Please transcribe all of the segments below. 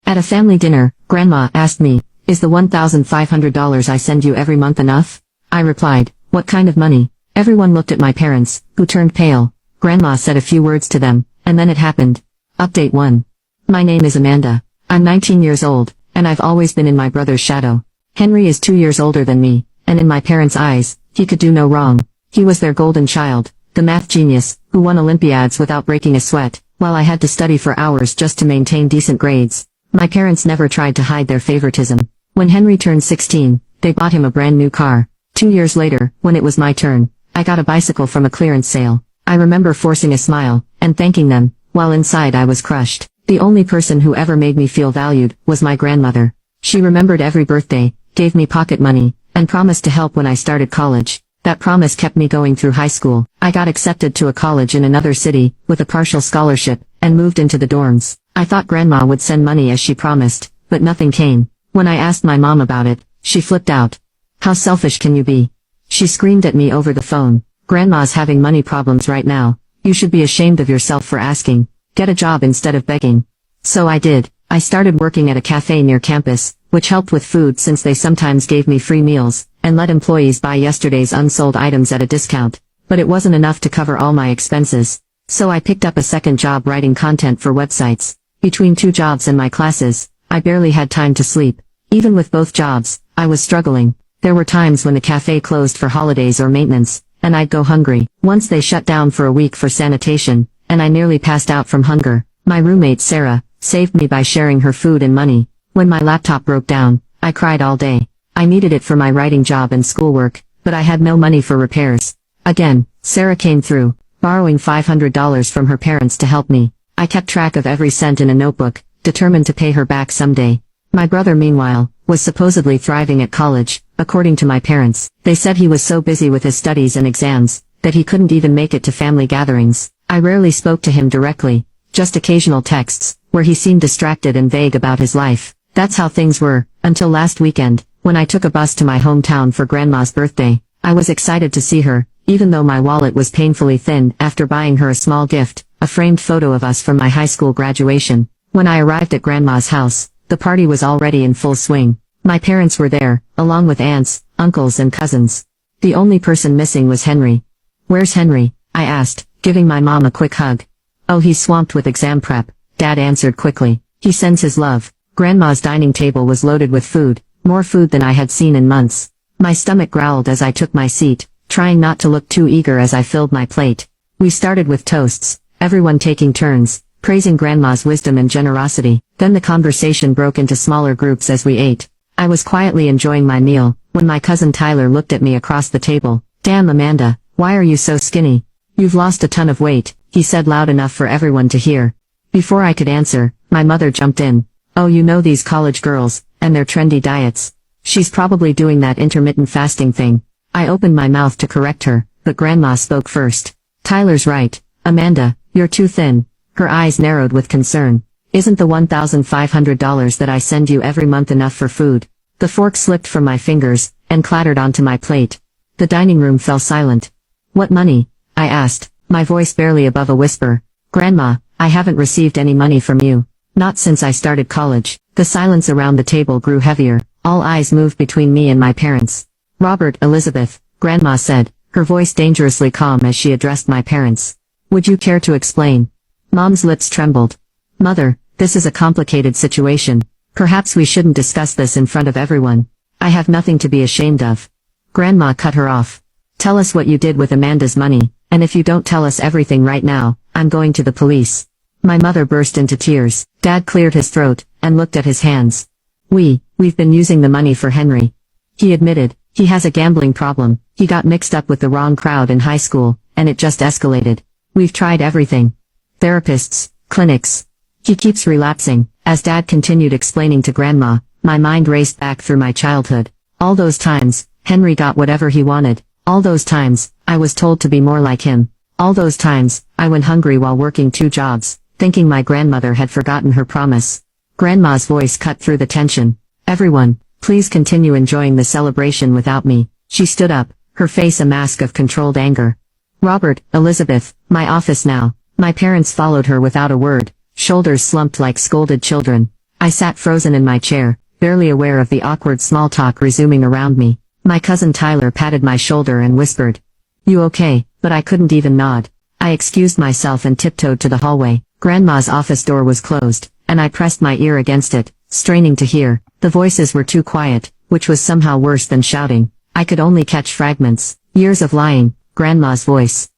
At a family dinner, Grandma asked me, "Is the $1,500 I send you every month enough?" I replied, "What kind of money?" Everyone looked at my parents, who turned pale. Grandma said a few words to them, and then it happened. Update 1. My name is Amanda. I'm 19 years old, and I've always been in my brother's shadow. Henry is 2 years older than me, and in my parents' eyes, he could do no wrong. He was their golden child, the math genius, who won Olympiads without breaking a sweat, while I had to study for hours just to maintain decent grades. My parents never tried to hide their favoritism. When Henry turned 16, they bought him a brand new car. 2 years later, when it was my turn, I got a bicycle from a clearance sale. I remember forcing a smile, and thanking them, while inside I was crushed. The only person who ever made me feel valued was my grandmother. She remembered every birthday, gave me pocket money, and promised to help when I started college. That promise kept me going through high school. I got accepted to a college in another city, with a partial scholarship, and moved into the dorms. I thought Grandma would send money as she promised, but nothing came. When I asked my mom about it, she flipped out. "How selfish can you be?" She screamed at me over the phone. "Grandma's having money problems right now. You should be ashamed of yourself for asking. Get a job instead of begging." So I did. I started working at a cafe near campus, which helped with food since they sometimes gave me free meals, and let employees buy yesterday's unsold items at a discount. But it wasn't enough to cover all my expenses. So I picked up a second job writing content for websites. Between 2 jobs and my classes, I barely had time to sleep. Even with both jobs, I was struggling. There were times when the cafe closed for holidays or maintenance, and I'd go hungry. Once they shut down for a week for sanitation, and I nearly passed out from hunger. My roommate Sarah saved me by sharing her food and money. When my laptop broke down, I cried all day. I needed it for my writing job and schoolwork, but I had no money for repairs. Again, Sarah came through, borrowing $500 from her parents to help me. I kept track of every cent in a notebook, determined to pay her back someday. My brother, meanwhile, was supposedly thriving at college, according to my parents. They said he was so busy with his studies and exams, that he couldn't even make it to family gatherings. I rarely spoke to him directly, just occasional texts, where he seemed distracted and vague about his life. That's how things were, until last weekend, when I took a bus to my hometown for Grandma's birthday. I was excited to see her, even though my wallet was painfully thin after buying her a small gift, a framed photo of us from my high school graduation. When I arrived at Grandma's house, the party was already in full swing. My parents were there, along with aunts, uncles and cousins. The only person missing was Henry. "Where's Henry?" I asked, giving my mom a quick hug. "Oh, he's swamped with exam prep," Dad answered quickly. "He sends his love." Grandma's dining table was loaded with food, more food than I had seen in months. My stomach growled as I took my seat, trying not to look too eager as I filled my plate. We started with toasts, everyone taking turns, praising Grandma's wisdom and generosity. Then the conversation broke into smaller groups as we ate. I was quietly enjoying my meal, when my cousin Tyler looked at me across the table. "Damn, Amanda, why are you so skinny? You've lost a ton of weight," he said loud enough for everyone to hear. Before I could answer, my mother jumped in. "Oh, you know these college girls, and their trendy diets. She's probably doing that intermittent fasting thing." I opened my mouth to correct her, but Grandma spoke first. "Tyler's right, Amanda, you're too thin." Her eyes narrowed with concern. "Isn't the $1,500 that I send you every month enough for food?" The fork slipped from my fingers, and clattered onto my plate. The dining room fell silent. "What money?" I asked, my voice barely above a whisper. "Grandma, I haven't received any money from you. Not since I started college." The silence around the table grew heavier. All eyes moved between me and my parents. "Robert, Elizabeth," Grandma said, her voice dangerously calm as she addressed my parents. "Would you care to explain?" Mom's lips trembled. "Mother, this is a complicated situation. Perhaps we shouldn't discuss this in front of everyone. I have nothing to be ashamed of." Grandma cut her off. "Tell us what you did with Amanda's money, and if you don't tell us everything right now, I'm going to the police." My mother burst into tears. Dad cleared his throat, and looked at his hands. We've been using the money for Henry. He admitted, he has a gambling problem. He got mixed up with the wrong crowd in high school, and it just escalated. We've tried everything. Therapists, clinics. He keeps relapsing." As Dad continued explaining to Grandma, my mind raced back through my childhood. All those times, Henry got whatever he wanted. All those times, I was told to be more like him. All those times, I went hungry while working 2 jobs, thinking my grandmother had forgotten her promise. Grandma's voice cut through the tension. "Everyone, please continue enjoying the celebration without me." She stood up, her face a mask of controlled anger. "Robert, Elizabeth, my office now." My parents followed her without a word, shoulders slumped like scolded children. I sat frozen in my chair, barely aware of the awkward small talk resuming around me. My cousin Tyler patted my shoulder and whispered, "You okay?" But I couldn't even nod. I excused myself and tiptoed to the hallway. Grandma's office door was closed, and I pressed my ear against it, straining to hear. The voices were too quiet, which was somehow worse than shouting. I could only catch fragments. Years of lying, Grandma's voice.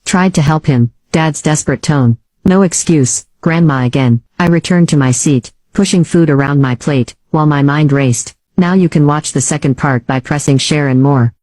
Tried to help him, Dad's desperate tone. No excuse, Grandma again. I returned to my seat, pushing food around my plate, while my mind raced. Now you can watch the second part by pressing share and more.